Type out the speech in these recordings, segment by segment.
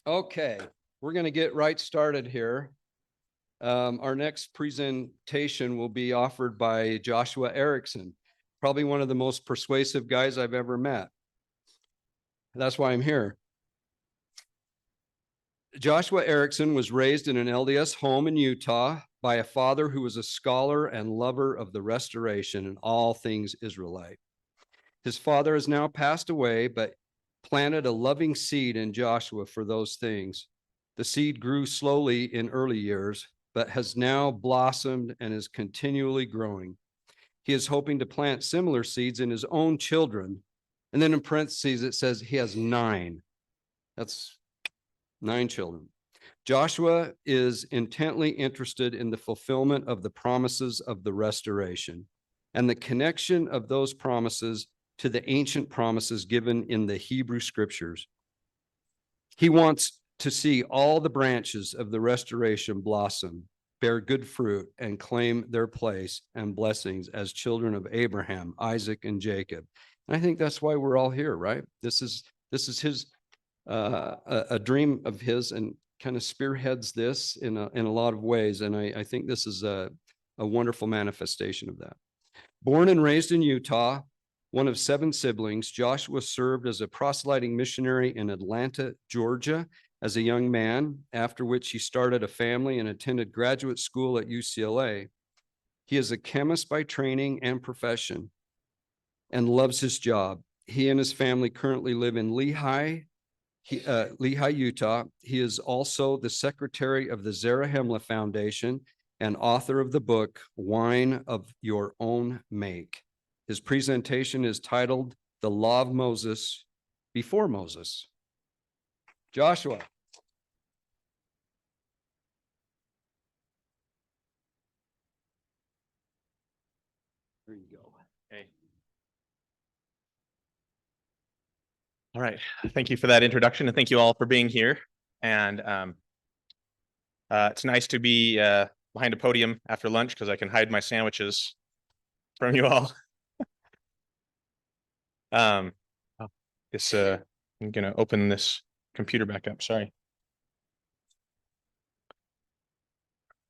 Okay, we're going to get right started here. Our next presentation will be offered by Joshua Erickson, probably one of the most persuasive guys I've ever met. That's why I'm here. Joshua Erickson was raised in an LDS home in Utah by a father who was a scholar and lover of the restoration and all things Israelite. His father has now passed away, but planted a loving seed in Joshua for those things. The seed grew slowly in early years, but has now blossomed and is continually growing. He is hoping to plant similar seeds in his own children. And then in parentheses, it says he has 9. That's 9 children. Joshua is intently interested in the fulfillment of the promises of the restoration and the connection of those promises to the ancient promises given in the Hebrew scriptures. He wants to see all the branches of the restoration blossom, bear good fruit, and claim their place and blessings as children of Abraham, Isaac, and Jacob. And I think that's why we're all here, right? This is his a dream of his, and kind of spearheads this in a lot of ways. And I think this is a wonderful manifestation of that. Born and raised in Utah, one of 7 siblings, Joshua served as a proselyting missionary in Atlanta, Georgia, as a young man, after which he started a family and attended graduate school at UCLA. He is a chemist by training and profession and loves his job. He and his family currently live in Lehi, Utah. He is also the secretary of the Zarahemla Foundation and author of the book, Wine of Your Own Make. His presentation is titled, The Law of Moses Before Moses. Joshua. There you go. Okay. All right. Thank you for that introduction, and thank you all for being here. And it's nice to be behind a podium after lunch because I can hide my sandwiches from you all. I'm going to open this computer back up. Sorry.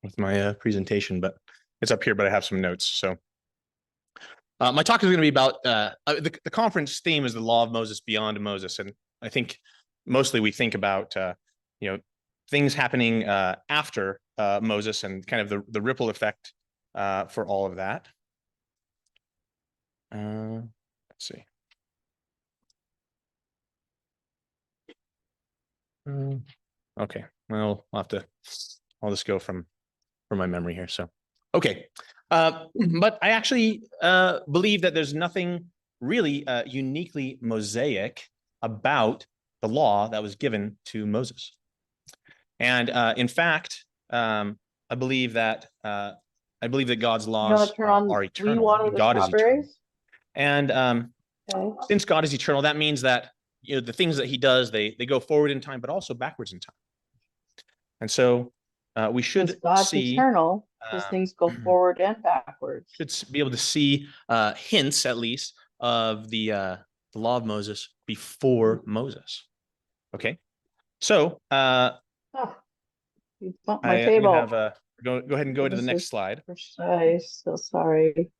With my presentation, but it's up here, but I have some notes. So my talk is going to be about the conference theme is the law of Moses beyond Moses. And I think mostly we think about, things happening after Moses and kind of the ripple effect for all of that. Let's see. Okay, well, I'll just go from my memory here. So, okay. But I actually believe that there's nothing really uniquely Mosaic about the law that was given to Moses. And in fact, I believe that God's laws are eternal. God is eternal. And since God is eternal, that means that the things that he does, they go forward in time, but also backwards in time. And so we should see eternal. Those things go forward and backwards. Should be able to see hints, at least, of the law of Moses before Moses. Okay, so you bumped my table. Go ahead and go to the next slide. Precise. So sorry.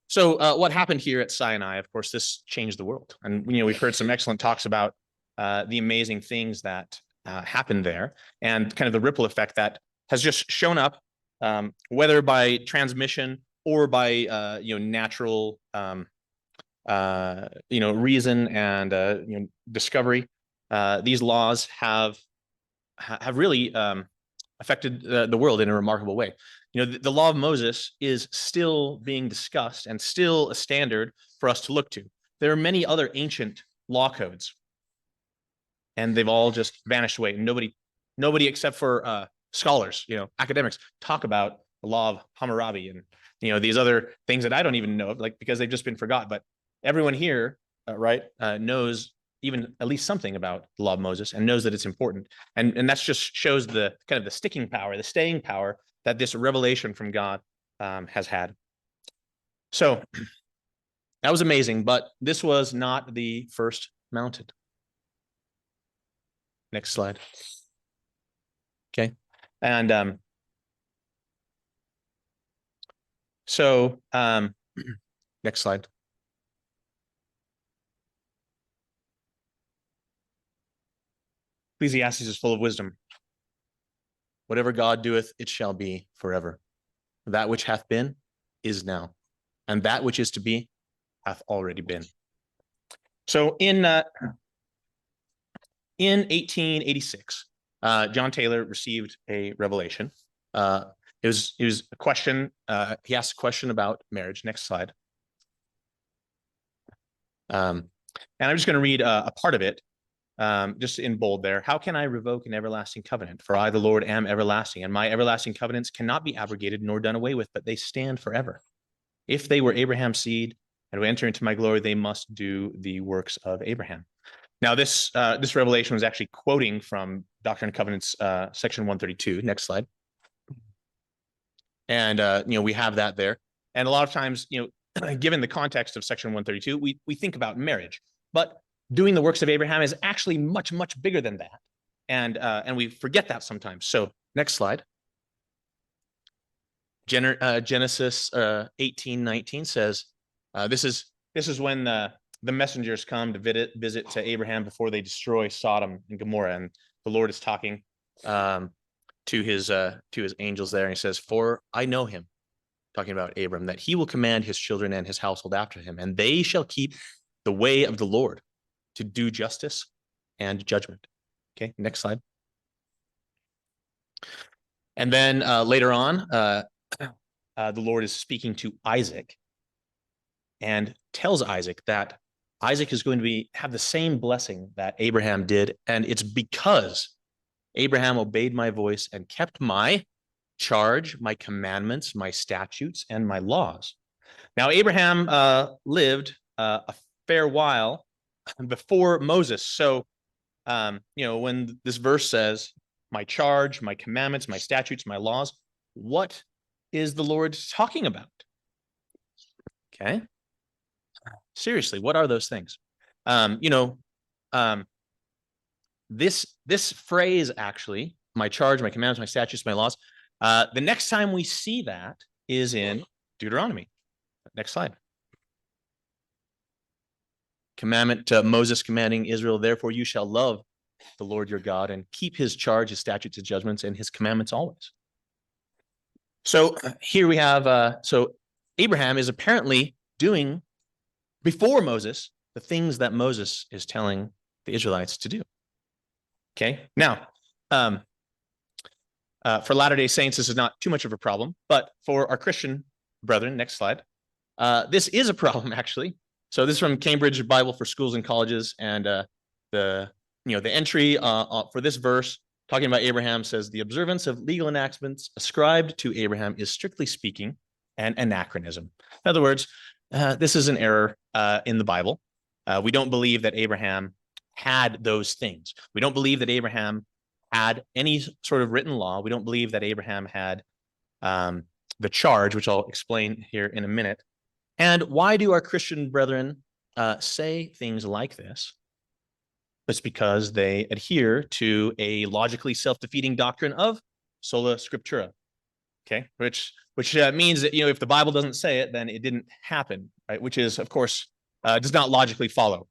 So what happened here at Sinai? Of course, this changed the world, and we've heard some excellent talks about the amazing things that happened there, and kind of the ripple effect that has just shown up, whether by transmission or by natural reason and discovery. These laws have really affected the world in a remarkable way. The law of Moses is still being discussed and still a standard for us to look to. There are many other ancient law codes, and they've all just vanished away. Nobody except for scholars, academics, talk about the law of Hammurabi and these other things that I don't even know of, like, because they've just been forgotten. But everyone here, knows even at least something about the law of Moses and knows that it's important. And that's just shows the kind of the sticking power, the staying power that this revelation from God has had. So that was amazing, but this was not the first mountain. Next slide. Okay. And so next slide. Ecclesiastes is full of wisdom. Whatever God doeth, it shall be forever. That which hath been is now, and that which is to be hath already been. So in 1886, John Taylor received a revelation. It was a question. He asked a question about marriage. Next slide. And I'm just going to read a part of it, just in bold there. How can I revoke an everlasting covenant? For I, the Lord, am everlasting, and my everlasting covenants cannot be abrogated nor done away with, but they stand forever. If they were Abraham's seed and would enter into my glory, they must do the works of Abraham. Now, this revelation was actually quoting from Doctrine and Covenants, section 132. Next slide. And we have that there. And a lot of times, given the context of section 132, we think about marriage, but doing the works of Abraham is actually much, much bigger than that. And we forget that sometimes. So next slide. Genesis 18:19 says, this is when the messengers come to visit to Abraham before they destroy Sodom and Gomorrah, and the Lord is talking to his angels there, and he says, "For I know him," talking about Abram, "that he will command his children and his household after him, and they shall keep the way of the Lord to do justice and judgment." Okay, next slide. And then later on, the Lord is speaking to Isaac and tells Isaac that Isaac is going to have the same blessing that Abraham did, and it's because Abraham obeyed my voice and kept my charge, my commandments, my statutes, and my laws. Now, Abraham lived a fair while before Moses. So, when this verse says, my charge, my commandments, my statutes, my laws, what is the Lord talking about? Okay. Seriously, what are those things? This phrase, actually, my charge, my commandments, my statutes, my laws, the next time we see that is in Deuteronomy. Next slide. Commandment to Moses commanding Israel, therefore you shall love the Lord your God and keep his charge, his statutes, his judgments, and his commandments always. So here we have, so Abraham is apparently doing, before Moses, the things that Moses is telling the Israelites to do. Okay, now, for Latter-day Saints, this is not too much of a problem, but for our Christian brethren, next slide, this is a problem, actually. So this is from Cambridge Bible for Schools and Colleges, and the entry for this verse talking about Abraham says, the observance of legal enactments ascribed to Abraham is strictly speaking an anachronism. In other words, this is an error in the Bible. We don't believe that Abraham had those things. We don't believe that Abraham had any sort of written law. We don't believe that Abraham had the charge, which I'll explain here in a minute. And why do our Christian brethren say things like this? It's because they adhere to a logically self-defeating doctrine of sola scriptura. Okay, which means that if the Bible doesn't say it, then it didn't happen, right? Which is, of course, does not logically follow,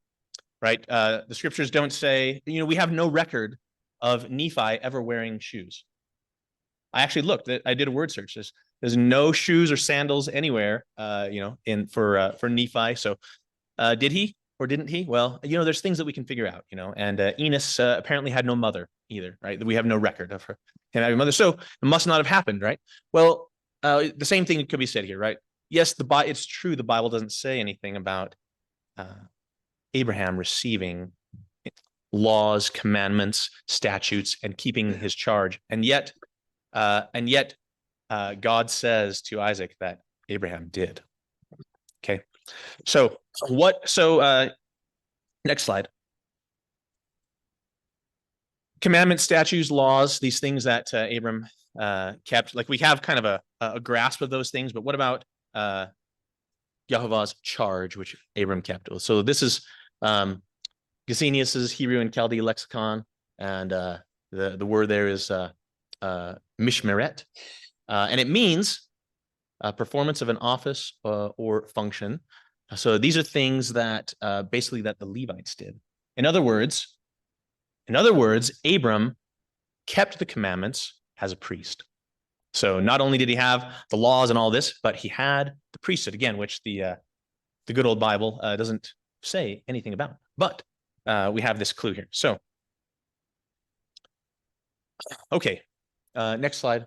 right? The scriptures don't say. We have no record of Nephi ever wearing shoes. I actually looked. I did a word search. There's no shoes or sandals anywhere, for Nephi. So, did he or didn't he? Well, there's things that we can figure out, and Enos apparently had no mother either, right? We have no record of him having a mother. So it must not have happened, right? Well, the same thing could be said here, right? Yes, it's true. The Bible doesn't say anything about Abraham receiving laws, commandments, statutes, and keeping his charge. And yet, God says to Isaac that Abraham did. Okay. So next slide. Commandments, statutes, laws, these things that Abram kept. Like, we have kind of a grasp of those things, but what about Yehovah's charge, which Abram kept? So this is Gesenius's Hebrew and Chaldee lexicon, and the word there is mishmeret, and it means performance of an office or function. So these are things that basically that the Levites did. In other words, Abram kept the commandments as a priest. So not only did he have the laws and all this, but he had the priesthood again, which the good old Bible doesn't say anything about. But we have this clue here. So, okay, next slide.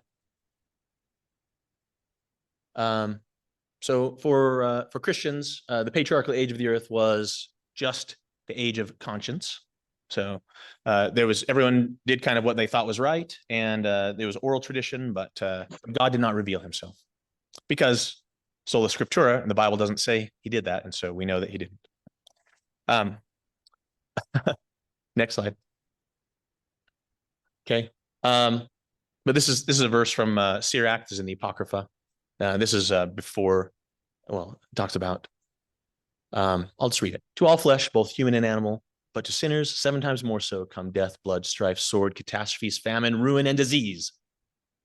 So for Christians, the patriarchal age of the earth was just the age of conscience. So everyone did kind of what they thought was right, and there was oral tradition, but God did not reveal himself because sola scriptura, and the Bible doesn't say he did that, and so we know that he didn't. Next slide. Okay, but this is a verse from Sirach, this is in the Apocrypha. This is before, well, it talks about, I'll just read it. To all flesh, both human and animal, but to sinners, 7 times more so come death, blood, strife, sword, catastrophes, famine, ruin, and disease.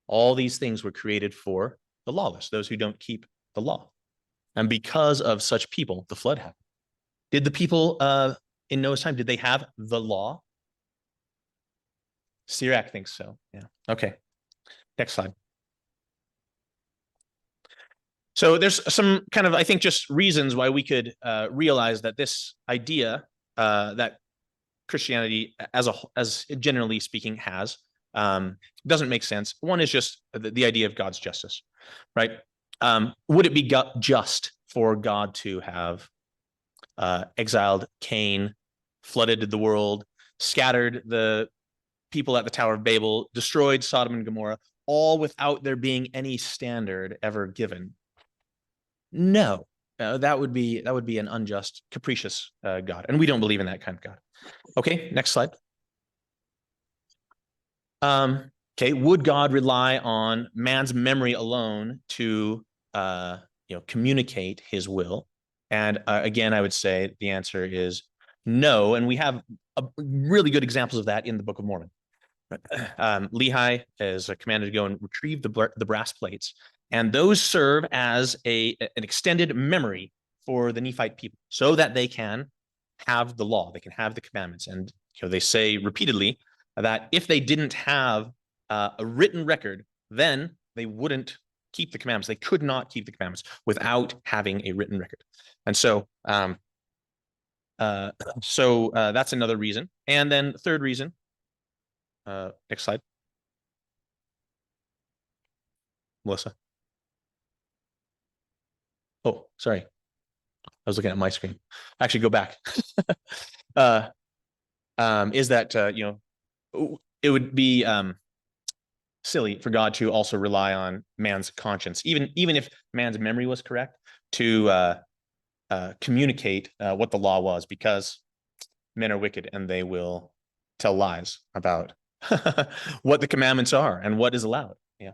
All these things were created for the lawless, those who don't keep the law. And because of such people, the flood happened. Did the people in Noah's time, did they have the law? Sirach thinks so, yeah. Okay, next slide. So there's some kind of, I think, just reasons why we could realize that this idea that Christianity, as generally speaking, has doesn't make sense. One is just the idea of God's justice, right? Would it be just for God to have exiled Cain, flooded the world, scattered the people at the Tower of Babel, destroyed Sodom and Gomorrah, all without there being any standard ever given? No, that would be an unjust, capricious God, and we don't believe in that kind of God. Okay, next slide. Okay, would God rely on man's memory alone to communicate his will? And again, I would say the answer is no, and we have really good examples of that in the Book of Mormon. Lehi is commanded to go and retrieve the brass plates, and those serve as an extended memory for the Nephite people so that they can have the law, they can have the commandments. And they say repeatedly that if they didn't have a written record, then they wouldn't keep the commandments. They could not keep the commandments without having a written record. And so that's another reason. And then the third reason, next slide. Melissa. Oh, sorry. I was looking at my screen. Actually, go back. Is that, it would be silly for God to also rely on man's conscience, even if man's memory was correct, to communicate what the law was, because men are wicked and they will tell lies about what the commandments are and what is allowed. Yeah.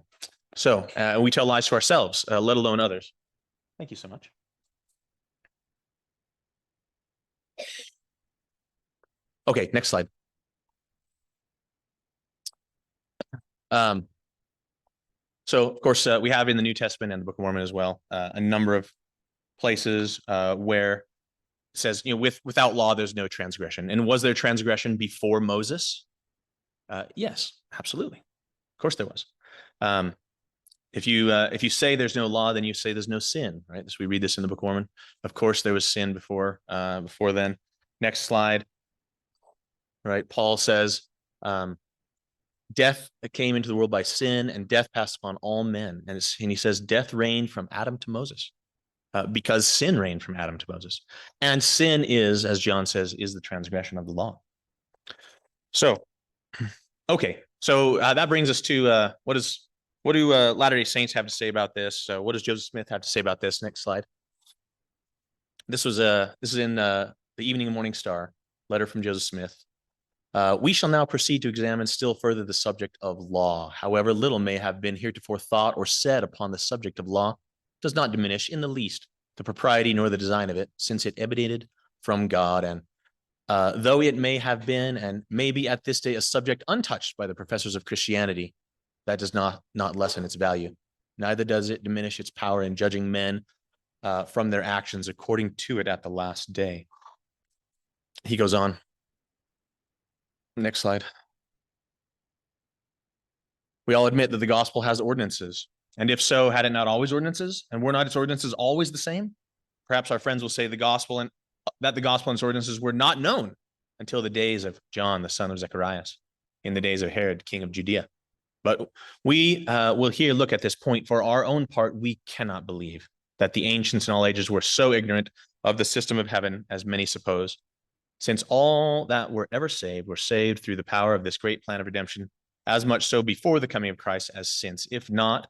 So we tell lies to ourselves, let alone others. Thank you so much. Okay, next slide. So of course, we have in the New Testament and the Book of Mormon as well, a number of places where it says, without law, there's no transgression. And was there transgression before Moses? Yes, absolutely. Of course there was. If you say there's no law, then you say there's no sin, right? So we read this in the Book of Mormon. Of course, there was sin before then. Next slide. Right, Paul says, death came into the world by sin, and death passed upon all men. And he says, death reigned from Adam to Moses, because sin reigned from Adam to Moses. And sin is, as John says, is the transgression of the law. So, okay, so that brings us to what do Latter-day Saints have to say about this? What does Joseph Smith have to say about this? Next slide. This is in the Evening and Morning Star, letter from Joseph Smith. We shall now proceed to examine still further the subject of law. However little may have been heretofore thought or said upon the subject of law, does not diminish in the least the propriety nor the design of it, since it emanated from God, and though it may have been and may be at this day a subject untouched by the professors of Christianity, that does not lessen its value. Neither does it diminish its power in judging men from their actions according to it at the last day. He goes on. Next slide. We all admit that the gospel has ordinances. And if so, had it not always ordinances? And were not its ordinances always the same? Perhaps our friends will say the gospel and its ordinances were not known until the days of John, the son of Zacharias, in the days of Herod, king of Judea. But we will here look at this point. For our own part, we cannot believe that the ancients in all ages were so ignorant of the system of heaven as many suppose, since all that were ever saved were saved through the power of this great plan of redemption, as much so before the coming of Christ as since. If not,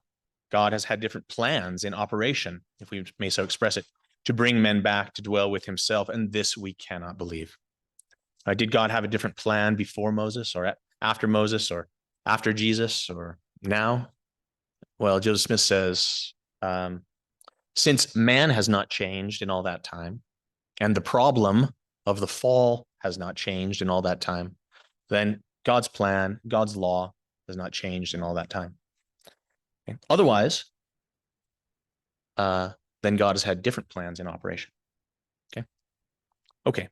God has had different plans in operation, if we may so express it, to bring men back to dwell with himself, and this we cannot believe. Did God have a different plan before Moses, or after Moses, or after Jesus, or now? Well, Joseph Smith says, since man has not changed in all that time, and the problem of the fall has not changed in all that time, then God's plan, God's law has not changed in all that time. Okay. Otherwise, then God has had different plans in operation. Okay. Okay.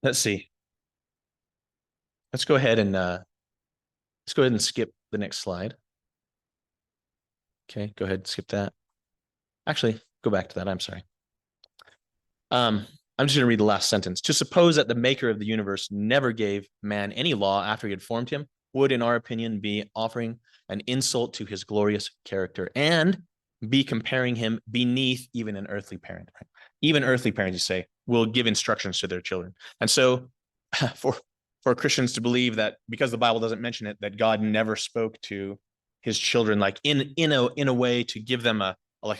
Let's see. Let's go ahead and skip the next slide. Okay, go ahead and skip that. Actually, go back to that. I'm sorry. I'm just going to read the last sentence. To suppose that the maker of the universe never gave man any law after he had formed him would, in our opinion, be offering an insult to his glorious character and be comparing him beneath even an earthly parent. Right? Even earthly parents, you say, will give instructions to their children. And so for Christians to believe that because the Bible doesn't mention it, that God never spoke to his children like in a way to give them a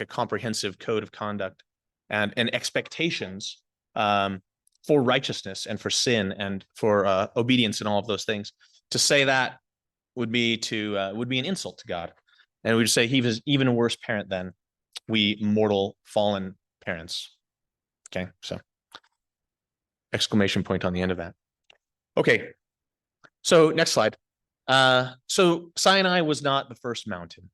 comprehensive code of conduct and expectations for righteousness and for sin and for obedience and all of those things. To say that would be an insult to God, and we'd say he was even a worse parent than we mortal fallen parents. Okay, so exclamation point on the end of that. Okay, so next slide. So Sinai was not the first mountain,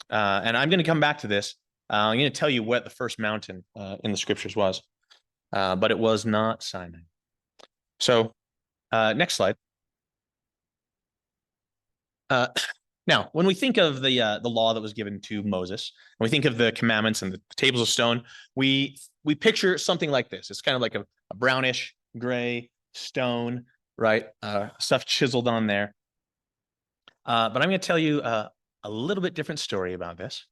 and I'm going to come back to this. I'm going to tell you what the first mountain in the scriptures was, but it was not Sinai. So next slide. Now, when we think of the law that was given to Moses, when we think of the commandments and the tables of stone, we picture something like this. It's kind of like a brownish gray stone, right? Stuff chiseled on there. But I'm going to tell you a little bit different story about this.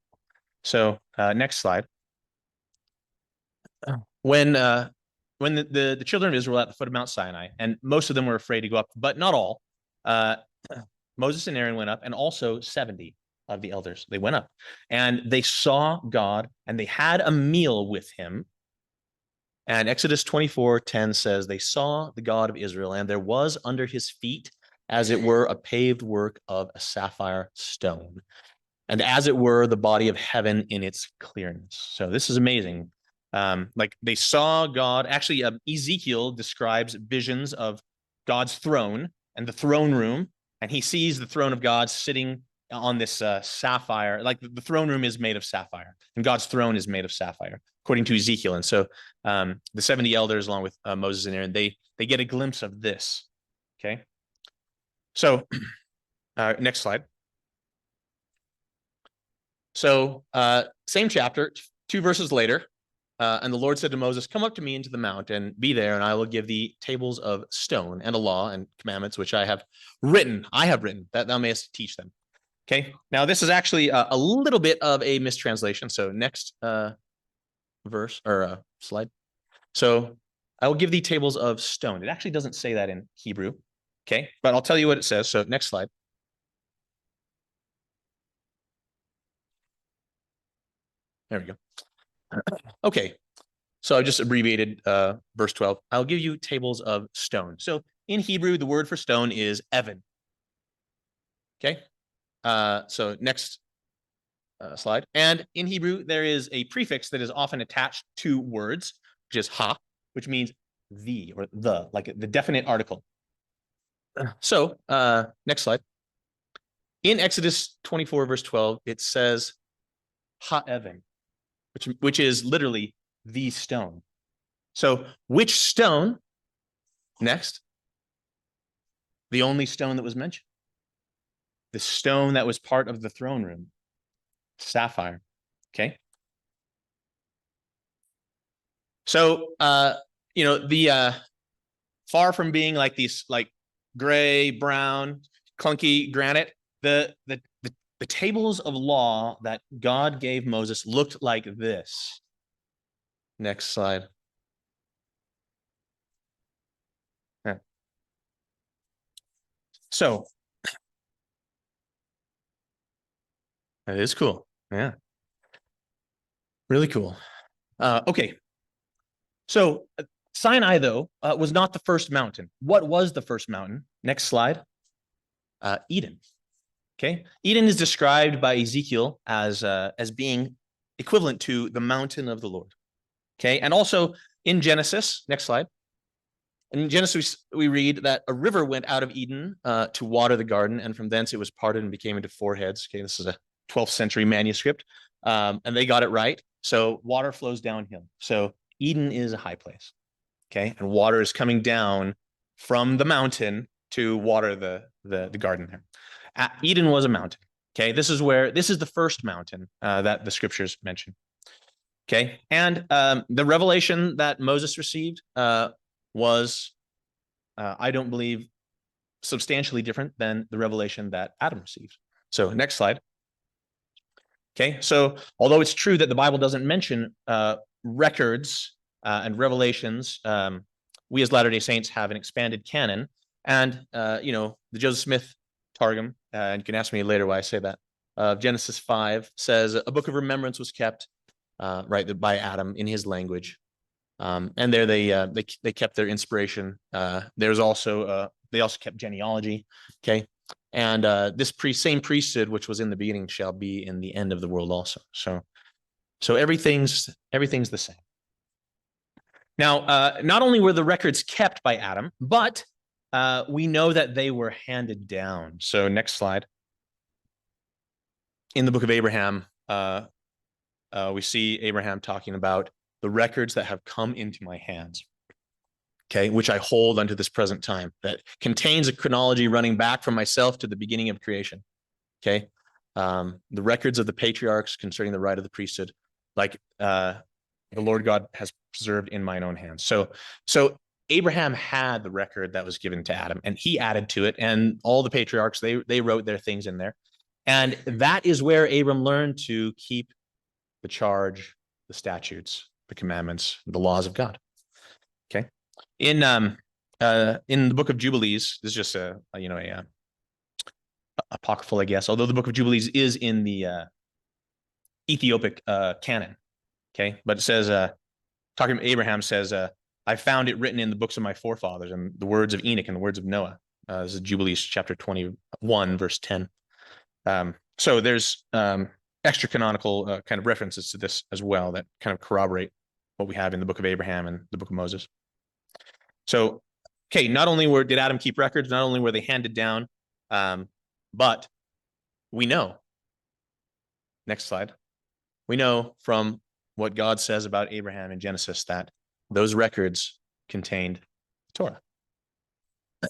So next slide. When the children of Israel were at the foot of Mount Sinai, and most of them were afraid to go up, but not all, Moses and Aaron went up, and also 70 of the elders. They went up, and they saw God, and they had a meal with him. And Exodus 24:10 says, they saw the God of Israel, and there was under his feet, as it were, a paved work of a sapphire stone, and as it were, the body of heaven in its clearness. So this is amazing. Like they saw God. Actually, Ezekiel describes visions of God's throne and the throne room, and he sees the throne of God sitting on this sapphire. Like the throne room is made of sapphire, and God's throne is made of sapphire, according to Ezekiel. And so the 70 elders, along with Moses and Aaron, they get a glimpse of this. Okay. So next slide. So same chapter, 2 verses later, and the Lord said to Moses, come up to me into the mount and be there, and I will give thee tables of stone and a law and commandments, which I have written, that thou mayest teach them. Okay, now this is actually a little bit of a mistranslation. So next verse or slide. So I will give thee tables of stone. It actually doesn't say that in Hebrew. Okay, but I'll tell you what it says. So next slide. There we go. Okay, so I just abbreviated verse 12. I'll give you tables of stone. So in Hebrew, the word for stone is Evan. Okay, so next slide. And in Hebrew, there is a prefix that is often attached to words, which is ha, which means the or the, like the definite article. So next slide. In Exodus 24, verse 12, it says ha-even, which is literally the stone. So which stone? Next. The only stone that was mentioned. The stone that was part of the throne room. Sapphire. Okay. So the far from being like these like gray, brown, clunky granite, the tables of law that God gave Moses looked like this. Next slide. Yeah. So that is cool. Yeah. Really cool. Okay. So Sinai, though, was not the first mountain. What was the first mountain? Next slide. Eden. Okay. Eden is described by Ezekiel as being equivalent to the mountain of the Lord. Okay. And also in Genesis, next slide. In Genesis, we read that a river went out of Eden to water the garden, and from thence it was parted and became into four heads. Okay. This is a 12th century manuscript, and they got it right. So water flows downhill. So Eden is a high place. Okay. And water is coming down from the mountain to water the garden there. Eden was a mountain. Okay. This is the first mountain that the scriptures mention. Okay. And the revelation that Moses received was, I don't believe, substantially different than the revelation that Adam received. So next slide. Okay. So although it's true that the Bible doesn't mention records and revelations, we as Latter-day Saints have an expanded canon. And, the Joseph Smith Targum, and you can ask me later why I say that, Genesis 5 says a book of remembrance was kept, right, by Adam in his language. And there they kept their inspiration. There's also, they also kept genealogy. Okay. And this same priesthood, which was in the beginning, shall be in the end of the world also. So everything's the same. Now, not only were the records kept by Adam, but we know that they were handed down. So next slide. In the book of Abraham, we see Abraham talking about the records that have come into my hands, okay, which I hold unto this present time, that contains a chronology running back from myself to the beginning of creation, okay? The records of the patriarchs concerning the right of the priesthood, like the Lord God has preserved in mine own hands. So Abraham had the record that was given to Adam, and he added to it, and all the patriarchs, they wrote their things in there. And that is where Abram learned to keep the charge, the statutes, the commandments, the laws of God. Okay. In the book of Jubilees, this is just a apocryphal, I guess, although the book of Jubilees is in the Ethiopic canon. Okay. But it says, talking Abraham says, I found it written in the books of my forefathers and the words of Enoch and the words of Noah. This is Jubilees chapter 21, verse 10. So there's extra canonical kind of references to this as well that kind of corroborate what we have in the book of Abraham and the book of Moses. So, okay, not only did Adam keep records, not only were they handed down, but we know, next slide, we know from what God says about Abraham in Genesis that those records contained Torah.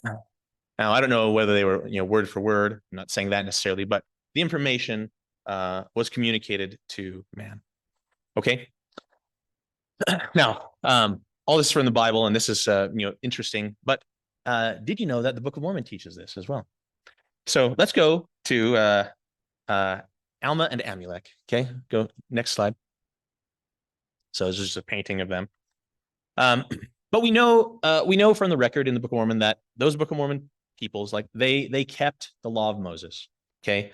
Now, I don't know whether they were, word for word. I'm not saying that necessarily, but the information was communicated to man. Okay. Now, all this is from the Bible, and this is, interesting. But did you know that the Book of Mormon teaches this as well? So let's go to Alma and Amulek. Okay, go next slide. So this is just a painting of them. But we know from the record in the Book of Mormon that those Book of Mormon peoples, like they kept the law of Moses. Okay.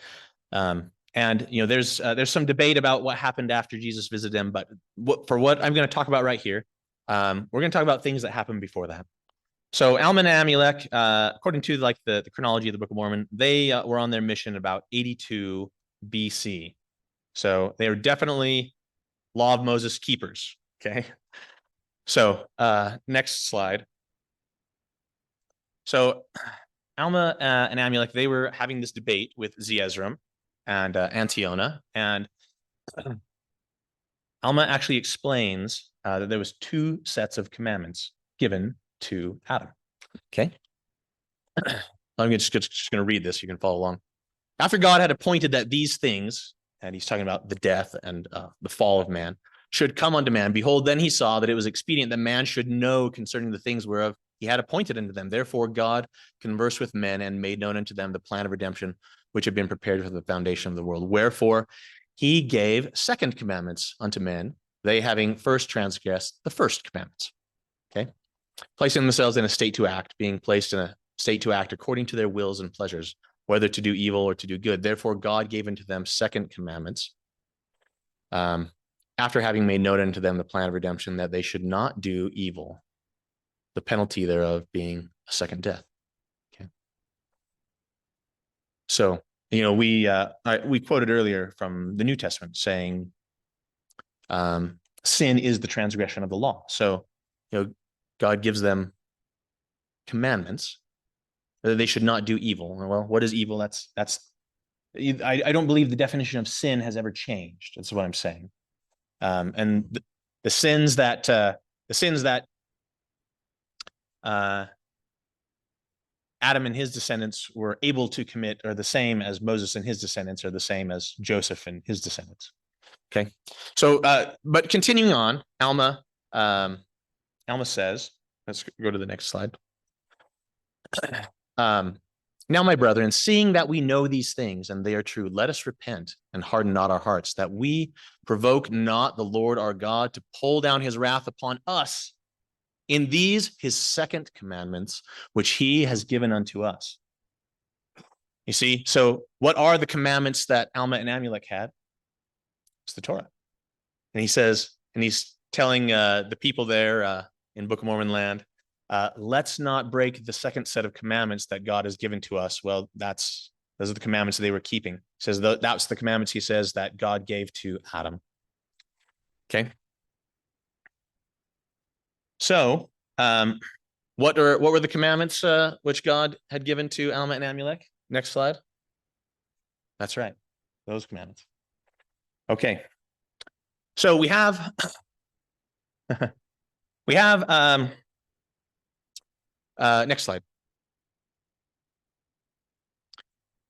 And there's some debate about what happened after Jesus visited them, but for what I'm going to talk about right here, we're going to talk about things that happened before that. So Alma and Amulek, according to the chronology of the Book of Mormon, they were on their mission about 82 BC. So they are definitely law of Moses keepers. Okay. So next slide. So Alma and Amulek, they were having this debate with Zeezrom and Antiona, and Alma actually explains that there was 2 sets of commandments given to Adam. Okay. I'm just going to read this. You can follow along. After God had appointed that these things, and he's talking about the death and the fall of man, should come unto man, behold, then he saw that it was expedient that man should know concerning the things whereof he had appointed unto them. Therefore God conversed with men and made known unto them the plan of redemption, which had been prepared for the foundation of the world. Wherefore he gave second commandments unto men, they having first transgressed the first commandments. Okay. Placing themselves in a state to act, being placed in a state to act according to their wills and pleasures, whether to do evil or to do good. Therefore God gave unto them second commandments, after having made known unto them the plan of redemption, that they should not do evil, the penalty thereof being a second death. Okay. So, we quoted earlier from the New Testament saying, sin is the transgression of the law. So, God gives them commandments that they should not do evil. Well, what is evil? I don't believe the definition of sin has ever changed. That's what I'm saying. And the sins that Adam and his descendants were able to commit are the same as Moses and his descendants, are the same as Joseph and his descendants. Okay. So, but continuing on, Alma says, let's go to the next slide. Now, my brethren, seeing that we know these things and they are true, let us repent and harden not our hearts, that we provoke not the Lord our God to pull down his wrath upon us in these his second commandments, which he has given unto us. You see, so what are the commandments that Alma and Amulek had? It's the Torah. And he says, and he's telling the people there in Book of Mormon land, let's not break the second set of commandments that God has given to us. Well, those are the commandments they were keeping. He says that's the commandments, he says, that God gave to Adam. Okay. So, what were the commandments which God had given to Alma and Amulek? Next slide. That's right. Those commandments. Okay. So we have next slide.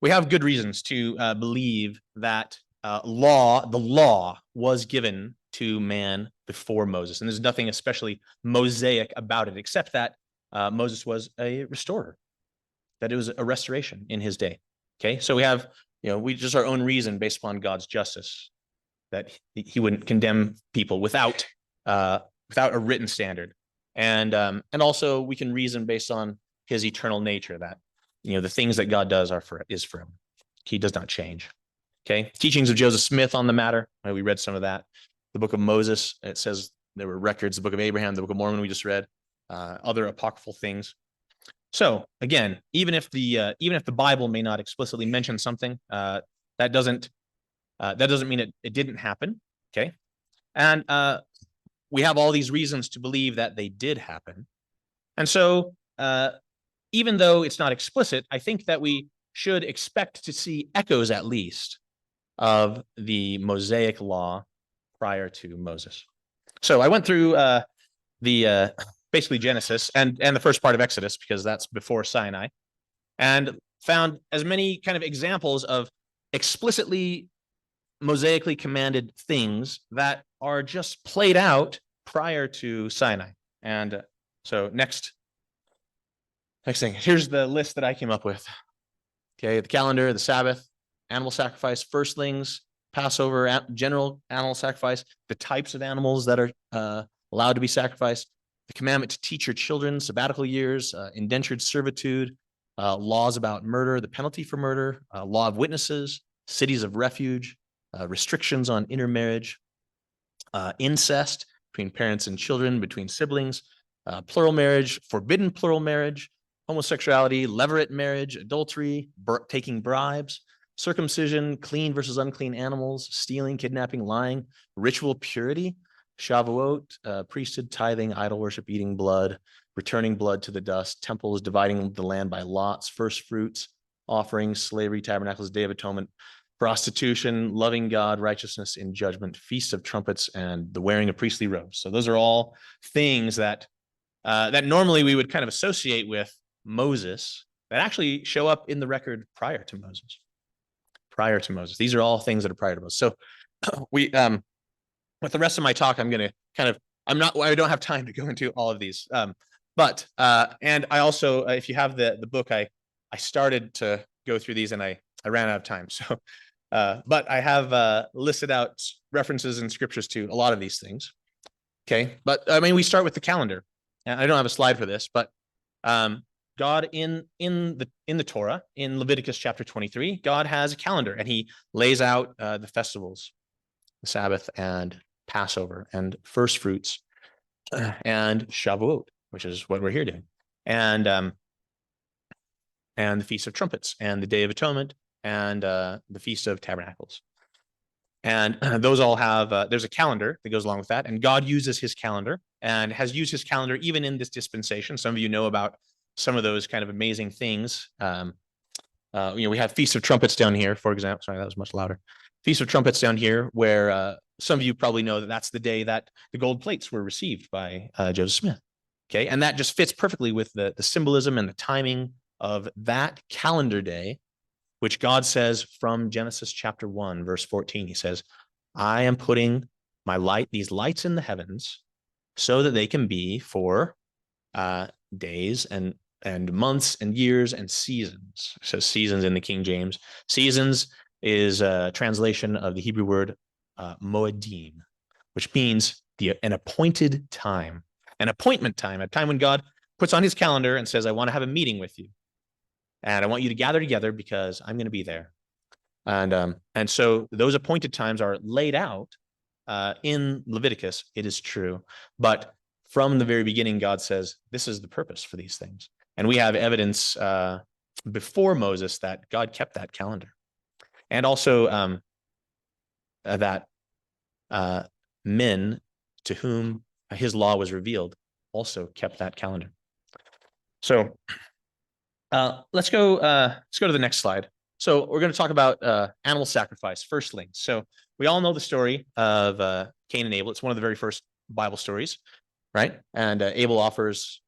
We have good reasons to believe that the law was given to man before Moses. And there's nothing especially Mosaic about it, except that Moses was a restorer, that it was a restoration in his day. Okay, so we have, we just our own reason based upon God's justice that he wouldn't condemn people without a written standard. And also we can reason based on his eternal nature that, the things that God does is for him. He does not change. Okay. Teachings of Joseph Smith on the matter. We read some of that. The book of Moses, it says there were records, the book of Abraham, the book of Mormon we just read, other apocryphal things. So again, even if the Bible may not explicitly mention something, that doesn't mean it didn't happen. Okay. And we have all these reasons to believe that they did happen. And so even though it's not explicit, I think that we should expect to see echoes at least of the Mosaic law prior to Moses. So I went through basically Genesis and the first part of Exodus, because that's before Sinai, and found as many kind of examples of explicitly mosaically commanded things that are just played out prior to Sinai. And so next thing, here's the list that I came up with. Okay, the calendar, the Sabbath, animal sacrifice, firstlings, Passover, general animal sacrifice, the types of animals that are allowed to be sacrificed, the commandment to teach your children, sabbatical years, indentured servitude, laws about murder, the penalty for murder, law of witnesses, cities of refuge, restrictions on intermarriage, incest between parents and children, between siblings, plural marriage, forbidden plural marriage, homosexuality, levirate marriage, adultery, taking bribes, circumcision, clean versus unclean animals, stealing, kidnapping, lying, ritual purity, Shavuot, priesthood, tithing, idol worship, eating blood, returning blood to the dust, temples, dividing the land by lots, first fruits, offerings, slavery, tabernacles, Day of Atonement, prostitution, loving God, righteousness in judgment, feast of trumpets, and the wearing of priestly robes. So those are all things that that normally we would kind of associate with Moses that actually show up in the record prior to Moses. Prior to Moses. These are all things that are prior to Moses. So we with the rest of my talk, I'm going to kind of, I don't have time to go into all of these. But and I also, if you have the book, I started to go through these and I ran out of time. So, but I have listed out references in scriptures to a lot of these things. Okay. But I mean, we start with the calendar. And I don't have a slide for this, but God in the Torah, in Leviticus chapter 23, God has a calendar and he lays out the festivals, the Sabbath and Passover and first fruits and Shavuot, which is what we're here doing, and the Feast of Trumpets and the Day of Atonement and the Feast of Tabernacles. And those all have, there's a calendar that goes along with that. And God uses his calendar and has used his calendar even in this dispensation. Some of you know about some of those kind of amazing things. We have Feast of Trumpets down here, for example. Sorry, that was much louder. Feast of Trumpets down here, where some of you probably know that that's the day that the gold plates were received by Joseph Smith. Okay, and that just fits perfectly with the symbolism and the timing of that calendar day, which God says from Genesis chapter 1, verse 14. He says, I am putting these lights in the heavens so that they can be for days and months and years and seasons. So seasons in the King James. Seasons is a translation of the Hebrew word moedim, which means an appointed time, an appointment time, a time when God puts on his calendar and says, I want to have a meeting with you. And I want you to gather together because I'm going to be there. And so those appointed times are laid out in Leviticus. It is true. But from the very beginning, God says, this is the purpose for these things. And we have evidence before Moses that God kept that calendar. And also that men to whom his law was revealed also kept that calendar. So let's go to the next slide. So we're going to talk about animal sacrifice, firstlings. So we all know the story of Cain and Abel. It's one of the very first Bible stories, right? And Abel offers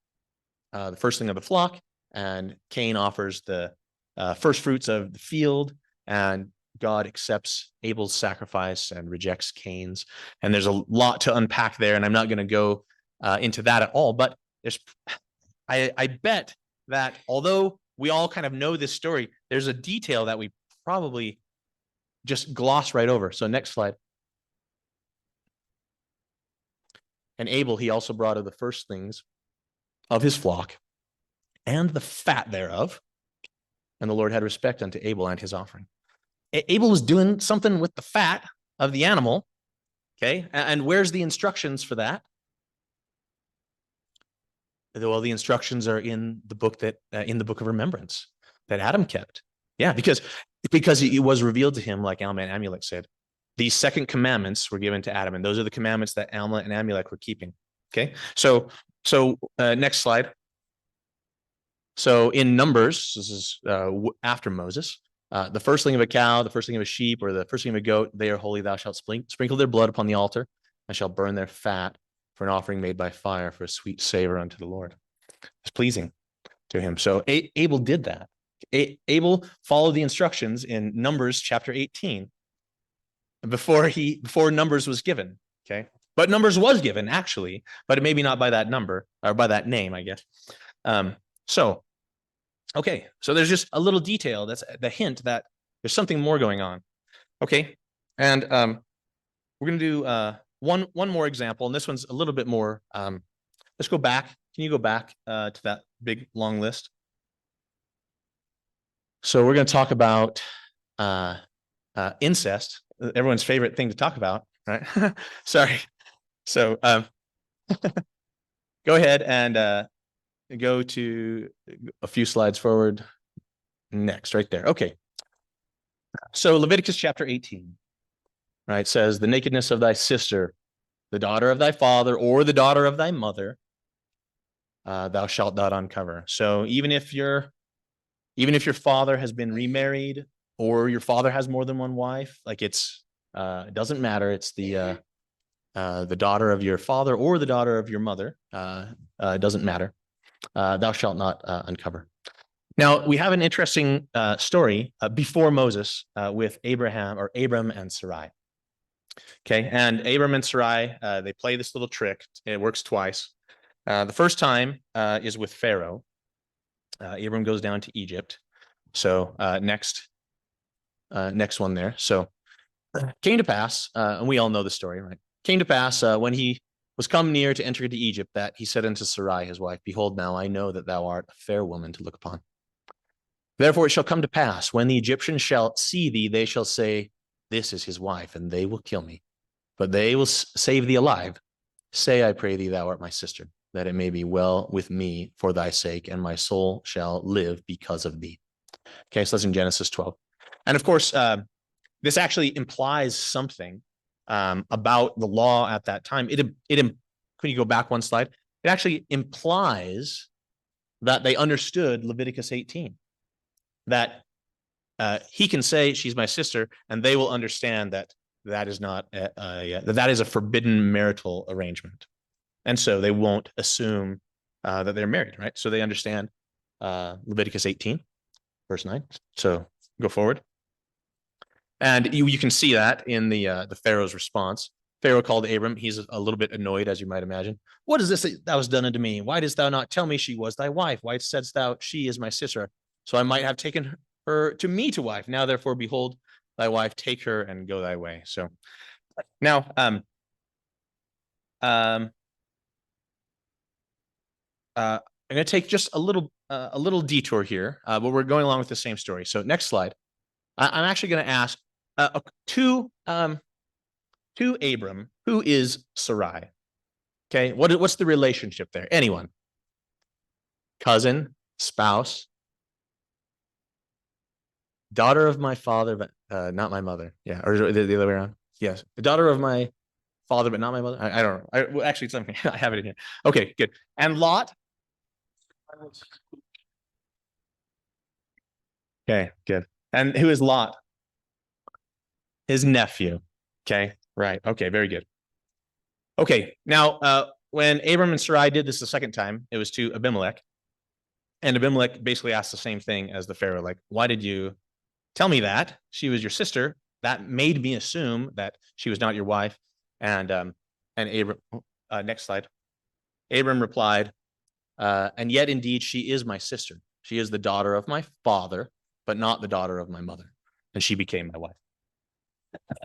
the firstling of the flock, and Cain offers the first fruits of the field, and God accepts Abel's sacrifice and rejects Cain's. And there's a lot to unpack there, and I'm not going to go into that at all. But I bet that although we all kind of know this story, there's a detail that we probably just gloss right over. So next slide. And Abel, he also brought of the firstlings of his flock and the fat thereof. And the Lord had respect unto Abel and his offering. Abel was doing something with the fat of the animal. Okay. And where's the instructions for that? Well, the instructions are in the book of remembrance that Adam kept. Yeah, because it was revealed to him, like Alma and Amulek said. These second commandments were given to Adam, and those are the commandments that Alma and Amulek were keeping. Okay, so next slide. So in Numbers, this is after Moses, the firstling of a cow, the firstling of a sheep, or the firstling of a goat, they are holy. Thou shalt sprinkle their blood upon the altar, and shalt burn their fat for an offering made by fire, for a sweet savor unto the Lord. It's pleasing to him. So Abel did that. Abel followed the instructions in Numbers chapter 18 before Numbers was given. Okay, but Numbers was given actually, but maybe not by that number or by that name, I guess. Okay, so there's just a little detail that's the hint that there's something more going on. Okay, and we're gonna do one more example, and this one's a little bit more. Let's go back. Can you go back to that big long list? So we're going to talk about incest, everyone's favorite thing to talk about, right? Sorry. So go ahead and go to a few slides forward. Next, right there. Okay. So Leviticus chapter 18, right, says the nakedness of thy sister, the daughter of thy father, or the daughter of thy mother, thou shalt not uncover. So even if your father has been remarried, or your father has more than one wife, like it doesn't matter. It's the daughter of your father or the daughter of your mother. It doesn't matter. Thou shalt not uncover. Now we have an interesting story before Moses with Abram and Sarai. Okay, and Abram and Sarai, they play this little trick. It works twice. The first time is with Pharaoh. Abram goes down to Egypt. So next one there. So came to pass, and we all know the story, right? Came to pass when he was come near to enter into Egypt, that he said unto Sarai his wife, Behold, now I know that thou art a fair woman to look upon. Therefore it shall come to pass, when the Egyptians shall see thee, they shall say, This is his wife, and they will kill me. But they will save thee alive. Say, I pray thee, thou art my sister, that it may be well with me for thy sake, and my soul shall live because of thee. Okay, so that's in Genesis 12. And of course, this actually implies something about the law at that time. Can you go back one slide? It actually implies that they understood Leviticus 18, that he can say she's my sister, and they will understand that that is not that is a forbidden marital arrangement, and so they won't assume that they're married, right? So they understand Leviticus 18, verse 9. So go forward. And you can see that in the Pharaoh's response. Pharaoh called Abram. He's a little bit annoyed, as you might imagine. What is this that thou hast done unto me? Why didst thou not tell me she was thy wife? Why saidst thou, she is my sister? So I might have taken her to me to wife. Now, therefore, behold, thy wife, take her and go thy way. So now, I'm going to take just a little detour here, but we're going along with the same story. So next slide. I'm actually going to ask to Abram, who is Sarai? Okay, what's the relationship there? Anyone? Cousin, spouse, daughter of my father, but not my mother. Yeah, or the other way around. Yes, the daughter of my father, but not my mother. I don't know. Well, actually, it's something. I have it in here. Okay, good. And Lot. Okay, good. And who is Lot? His nephew. Okay, right. Okay, very good. Okay, now when Abram and Sarai did this the second time, it was to Abimelech. And Abimelech basically asked the same thing as the Pharaoh, like, why did you tell me that? She was your sister. That made me assume that she was not your wife. And Abram, next slide. Abram replied, and yet indeed she is my sister. She is the daughter of my father, but not the daughter of my mother. And she became my wife.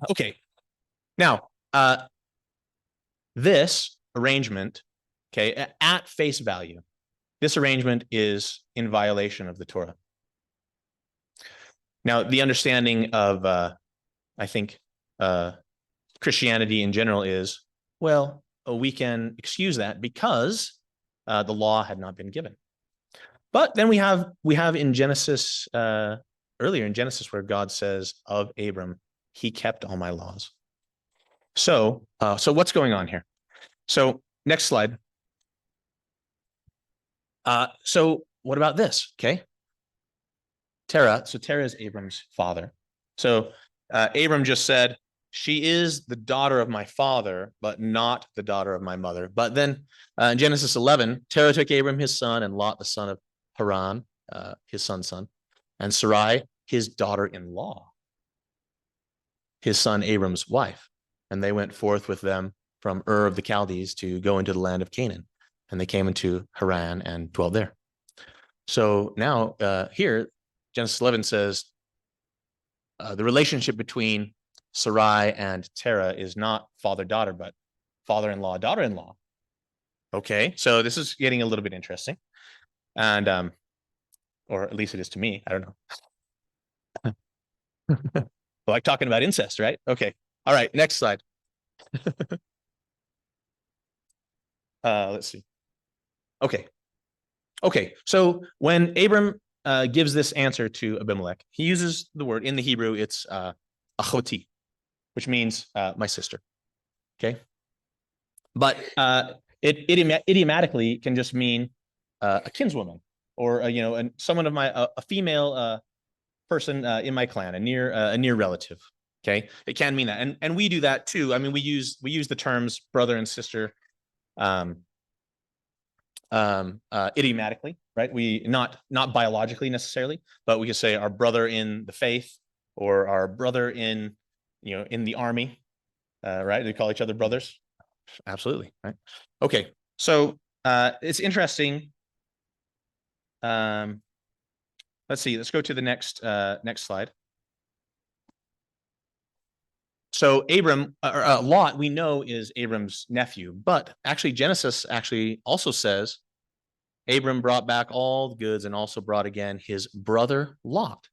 Okay, now, this arrangement, okay, at face value, this arrangement is in violation of the Torah. Now, the understanding of, I think, Christianity in general is, well, we can excuse that because the law had not been given. But then we have in Genesis, earlier in Genesis, where God says of Abram, he kept all my laws. So what's going on here? So next slide. So what about this? Okay. Terah. So Terah is Abram's father. So Abram just said, she is the daughter of my father, but not the daughter of my mother. But then in Genesis 11, Terah took Abram his son, and Lot the son of Haran, his son's son, and Sarai his daughter-in-law, his son Abram's wife. And they went forth with them from Ur of the Chaldees to go into the land of Canaan. And they came into Haran and dwelled there. So now here, Genesis 11 says the relationship between Sarai and Terah is not father-daughter, but father-in-law, daughter-in-law. Okay, so this is getting a little bit interesting. And, or at least it is to me, I don't know. I like talking about incest, right? Okay, all right, next slide. Let's see. Okay, so when Abram gives this answer to Abimelech. He uses the word in the Hebrew, it's achoti, which means my sister. Okay. But it idiomatically can just mean a kinswoman, or someone of a female person in my clan, a near relative. Okay, it can mean that, and we do that too. I mean, we use the terms brother and sister idiomatically, right? We not biologically necessarily, but we can say our brother in the faith, or our brother in in the army, right? We call each other brothers. Absolutely, right? Okay, so it's interesting. Let's see. Let's go to the next slide. So Abram, or Lot, we know is Abram's nephew, but actually Genesis actually also says Abram brought back all the goods and also brought again his brother Lot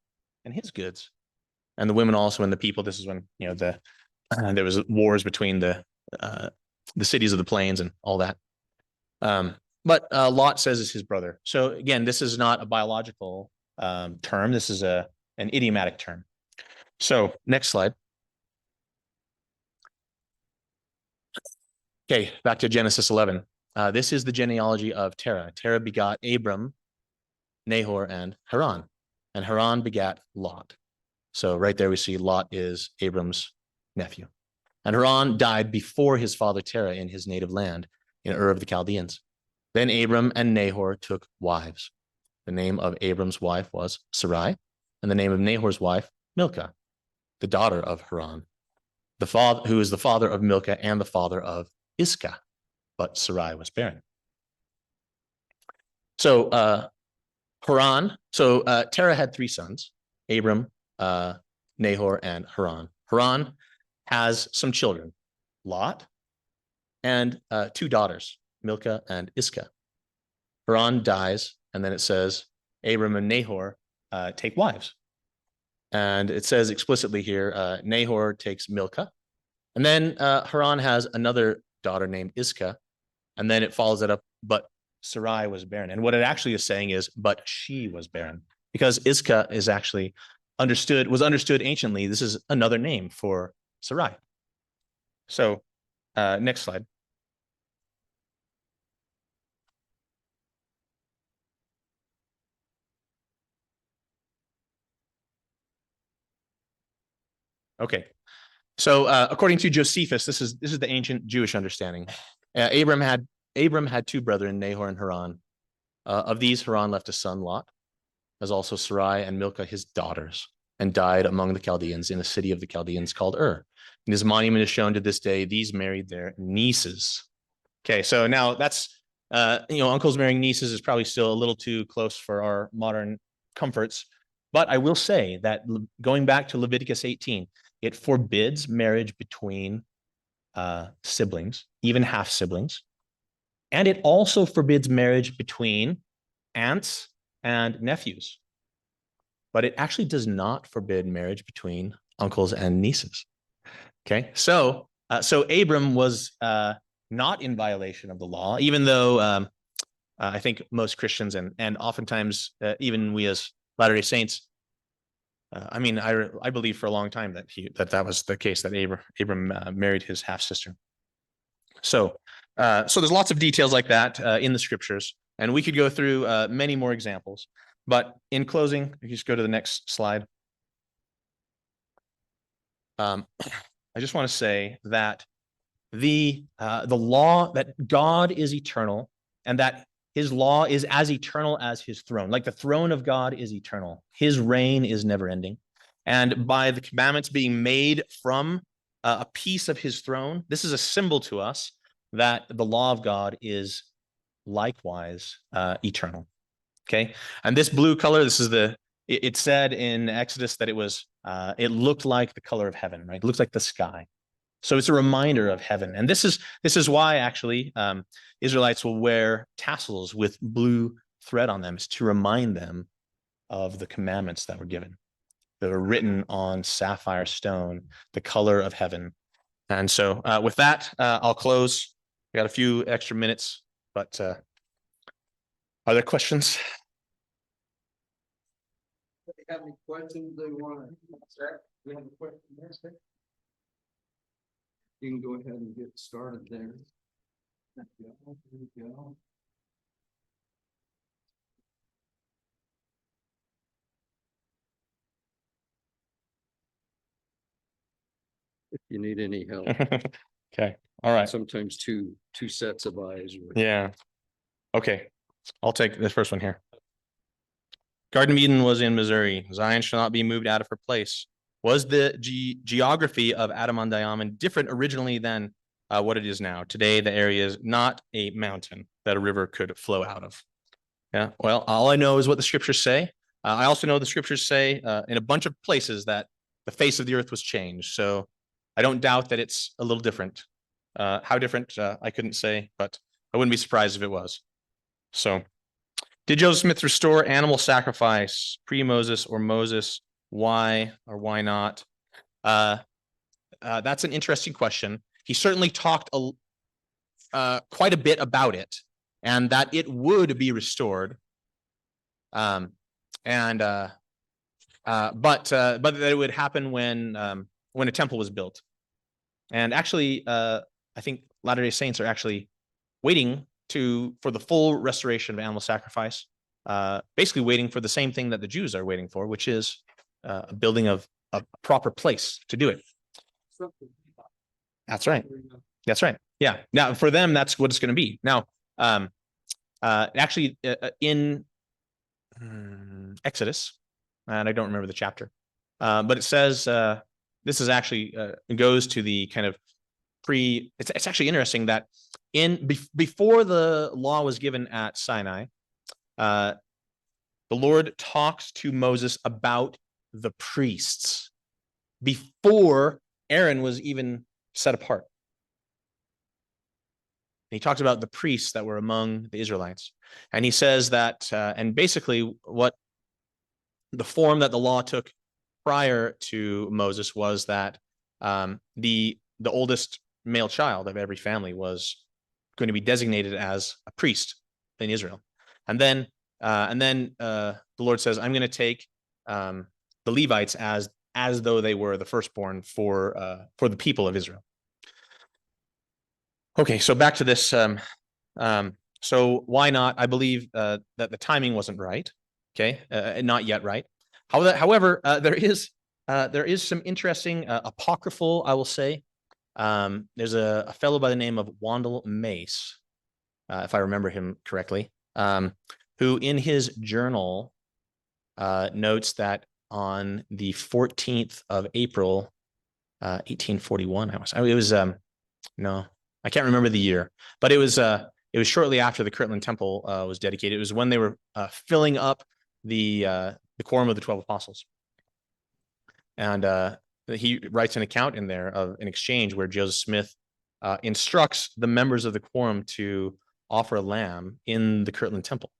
and his goods, and the women also and the people. This is when there was wars between the cities of the plains and all that. But Lot says it's his brother. So again, this is not a biological term. This is an idiomatic term. So next slide. Okay, back to Genesis 11. This is the genealogy of Terah. Terah begot Abram, Nahor, and Haran. And Haran begat Lot. So right there we see Lot is Abram's nephew. And Haran died before his father Terah in his native land, in Ur of the Chaldeans. Then Abram and Nahor took wives. The name of Abram's wife was Sarai, and the name of Nahor's wife, Milcah, the daughter of Haran, who is the father of Milcah and the father of Iscah, but Sarai was barren. So Terah had three sons, Abram, Nahor, and Haran. Haran has some children, Lot, and two daughters, Milcah and Iscah. Haran dies, and then it says Abram and Nahor take wives. And it says explicitly here, Nahor takes Milcah. And then Haran has another daughter named Iscah. And then it follows it up, but Sarai was barren. And what it actually is saying is, but she was barren. Because Iscah is actually was understood anciently. This is another name for Sarai. So next slide. Okay. So according to Josephus, this is the ancient Jewish understanding. Abram had two brethren, Nahor and Haran. Of these, Haran left a son, Lot, as also Sarai and Milcah his daughters, and died among the Chaldeans in a city of the Chaldeans called Ur. And his monument is shown to this day. These married their nieces. Okay, so now that's uncles marrying nieces is probably still a little too close for our modern comforts. But I will say that going back to Leviticus 18, it forbids marriage between siblings, even half siblings. And it also forbids marriage between aunts and nephews. But it actually does not forbid marriage between uncles and nieces. Okay, so Abram was not in violation of the law, even though I think most Christians and oftentimes even we as Latter-day Saints, I mean, I believe for a long time that was the case, that Abram married his half sister. So there's lots of details like that in the scriptures, and we could go through many more examples. But in closing, if you just go to the next slide. I just want to say that the law, that God is eternal, and that his law is as eternal as his throne. Like the throne of God is eternal. His reign is never ending. And by the commandments being made from a piece of his throne, this is a symbol to us that the law of God is likewise eternal. Okay. And this blue color, this is it said in Exodus that it looked like the color of heaven, right? It looks like the sky. So it's a reminder of heaven. And this is why actually Israelites will wear tassels with blue thread on them, is to remind them of the commandments that were given. That were written on sapphire stone, the color of heaven. And so with that, I'll close. We got a few extra minutes, but are there questions? have any questions they want to ask? We have a question there, sir? You can go ahead and get started there. There you go. If you need any help, Okay, all right. sometimes two sets of eyes. Yeah. Okay, I'll take this first one here. Garden of Eden was in Missouri. Zion shall not be moved out of her place. Was the geography of Adam-on-Diamond different originally than what it is now? Today, the area is not a mountain that a river could flow out of. Yeah, well, all I know is what the scriptures say. I also know the scriptures say in a bunch of places that the face of the earth was changed. So I don't doubt that it's a little different. How different, I couldn't say, but I wouldn't be surprised if it was. So, did Joseph Smith restore animal sacrifice pre-Moses or Moses? Why or why not? That's an interesting question. He certainly talked quite a bit about it, and that it would be restored. But that it would happen when a temple was built. And actually, I think Latter-day Saints are actually waiting for the full restoration of animal sacrifice, basically waiting for the same thing that the Jews are waiting for, which is a building of a proper place to do it. That's right. That's right. Yeah. Now, for them, that's what it's going to be. Now, actually, in Exodus, and I don't remember the chapter, but it says this is actually goes to the kind of it's actually interesting that before the law was given at Sinai, the Lord talks to Moses about the priests before Aaron was even set apart. And he talks about the priests that were among the Israelites. And he says that, and basically what the form that the law took prior to Moses was that the oldest male child of every family was going to be designated as a priest in Israel. And then the Lord says, I'm going to take the Levites as though they were the firstborn for the people of Israel. Okay, so back to this. So why not? I believe that the timing wasn't right. Okay, not yet right. However, there is some interesting apocryphal, I will say. There's a fellow by the name of Wandel Mace, if I remember him correctly, who in his journal notes that on the 14th of April, 1841, no, I can't remember the year, but it was shortly after the Kirtland Temple was dedicated. It was when they were filling up the quorum of the 12 apostles. And he writes an account in there of an exchange where Joseph Smith instructs the members of the quorum to offer a lamb in the Kirtland Temple.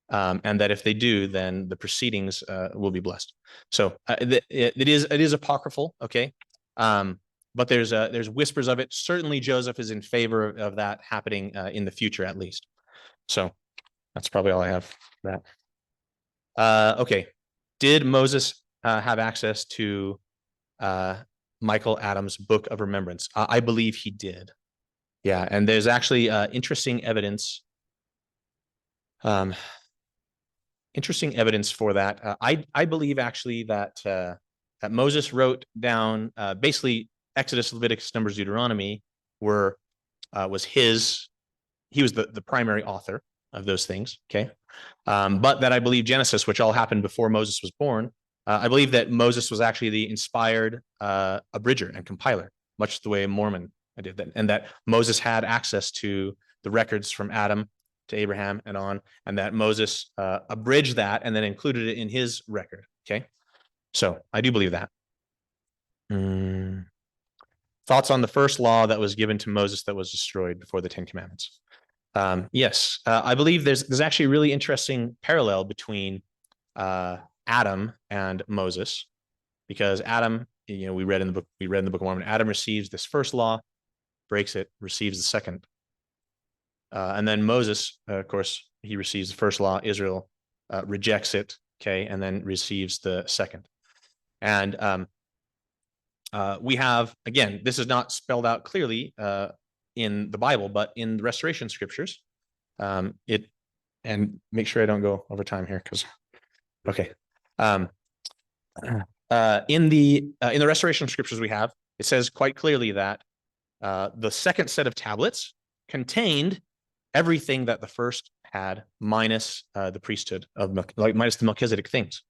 And that if they do, then the proceedings will be blessed. So it is apocryphal, okay? But there's whispers of it. Certainly Joseph is in favor of that happening in the future, at least. So that's probably all I have for that. Okay. Did Moses have access to Michael Adams' Book of Remembrance? I believe he did. Yeah, and there's actually interesting evidence. Interesting evidence for that. I believe actually that that Moses wrote down basically Exodus, Leviticus, Numbers, Deuteronomy was his. He was the primary author of those things. Okay, but that I believe Genesis, which all happened before Moses was born, I believe that Moses was actually the inspired abridger and compiler, much the way a Mormon did that, and that Moses had access to the records from Adam to Abraham and on, and that Moses abridged that and then included it in his record. Okay, so I do believe that. Thoughts on the first law that was given to Moses that was destroyed before the Ten Commandments? Yes, I believe there's actually a really interesting parallel between Adam and Moses, because Adam, we read in the Book of Mormon, Adam receives this first law, breaks it, receives the second. And then Moses, of course, he receives the first law. Israel rejects it. okay, and then receives the second. And we have, again, this is not spelled out clearly in the Bible, but in the Restoration Scriptures, and make sure I don't go over time here, because, okay. In the Restoration Scriptures we have, it says quite clearly that the second set of tablets contained everything that the first had, minus the priesthood of minus the Melchizedek things,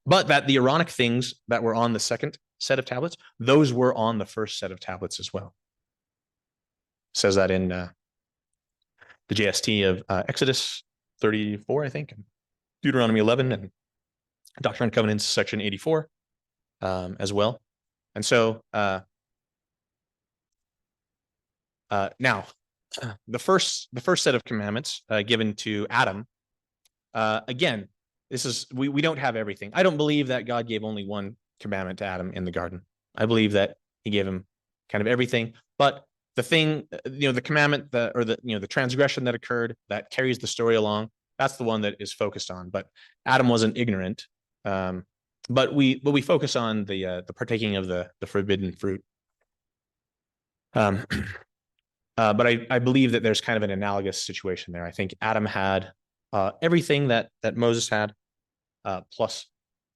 but that the Aaronic things that were on the second set of tablets, those were on the first set of tablets as well. It says that in the JST of Exodus 34, I think, and Deuteronomy 11, and Doctrine and Covenants section 84 as well. And so now the first set of commandments given to Adam, again, this is, we don't have everything. I don't believe that God gave only one commandment to Adam in the garden. I believe that he gave him kind of everything, but the thing, the commandment the transgression that occurred that carries the story along, that's the one that is focused on. But Adam wasn't ignorant. But we focus on the partaking of the forbidden fruit. But I believe that there's kind of an analogous situation there. I think Adam had everything that Moses had, plus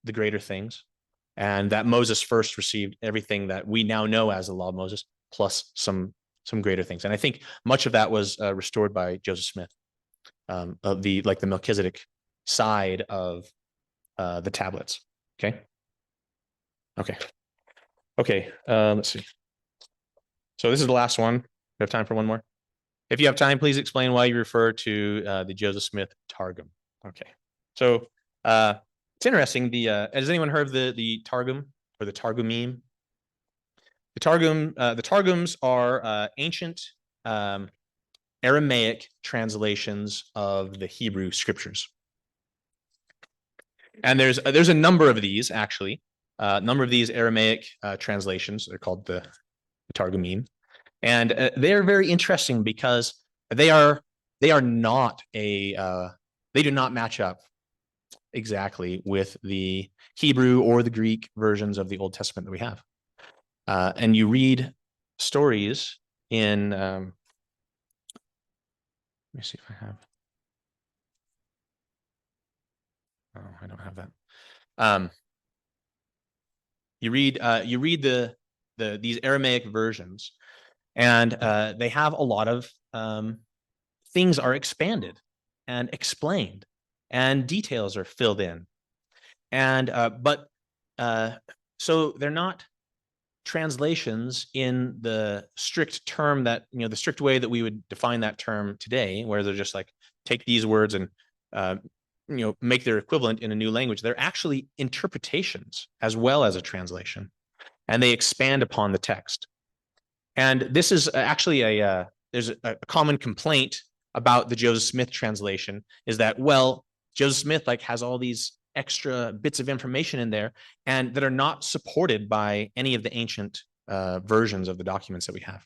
the greater things, and that Moses first received everything that we now know as the law of Moses, plus some greater things. And I think much of that was restored by Joseph Smith, of the Melchizedek side of the tablets. Okay. Let's see. So this is the last one. We have time for one more. If you have time, please explain why you refer to the Joseph Smith Targum. Okay. So it's interesting. Has anyone heard of the Targum or the Targumim? The Targums are ancient Aramaic translations of the Hebrew scriptures. And there's a number of these, actually. A number of these Aramaic translations. They're called the Targumim. And they're very interesting because they do not match up exactly with the Hebrew or the Greek versions of the Old Testament that we have. And you read stories in, let me see if I have. Oh, I don't have that. You read these Aramaic versions, and they have a lot of things are expanded and explained, and details are filled in, and so they're not translations in the strict term that the strict way that we would define that term today, where they're just like take these words and make their equivalent in a new language. They're actually interpretations as well as a translation, and they expand upon the text. And this is actually there's a common complaint about the Joseph Smith translation is that, well, Joseph Smith has all these extra bits of information in there and that are not supported by any of the ancient versions of the documents that we have.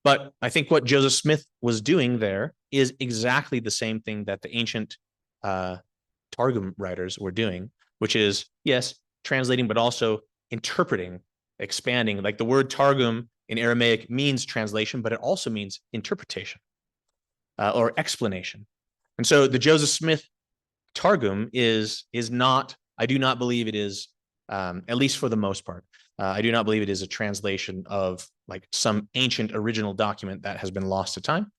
But I think what Joseph Smith was doing there is exactly the same thing that the ancient Targum writers were doing, which is, yes, translating, but also interpreting, expanding. Like the word Targum in Aramaic means translation, but it also means interpretation or explanation. And so the Joseph Smith Targum is not, I do not believe it is, at least for the most part, I do not believe it is a translation of some ancient original document that has been lost to time.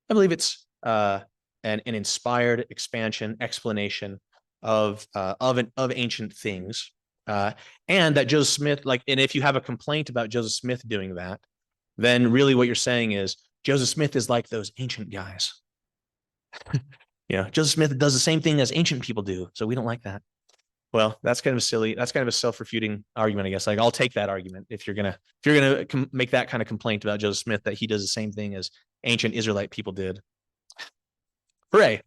I believe it's an inspired expansion, explanation of ancient things. And that Joseph Smith, and if you have a complaint about Joseph Smith doing that, then really what you're saying is Joseph Smith is like those ancient guys. Joseph Smith does the same thing as ancient people do, so we don't like that. Well, that's kind of a self-refuting argument, I guess. I'll take that argument if you're gonna make that kind of complaint about Joseph Smith, that he does the same thing as ancient Israelite people did. Hooray.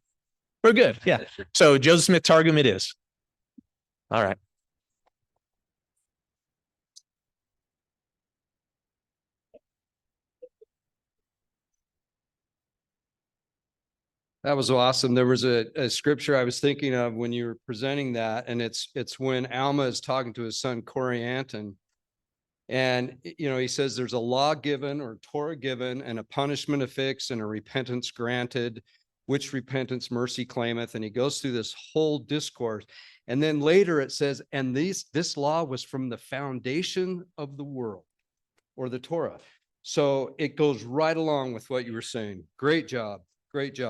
We're good. Yeah. So Joseph Smith Targum it is. All right. That was awesome. There was a scripture I was thinking of when you were presenting that, and it's when Alma is talking to his son Corey Anton. And, he says there's a law given or Torah given and a punishment affixed and a repentance granted, which repentance mercy claimeth. And he goes through this whole discourse. And then later it says, and this law was from the foundation of the world, or the Torah. So it goes right along with what you were saying. Great job. Great job.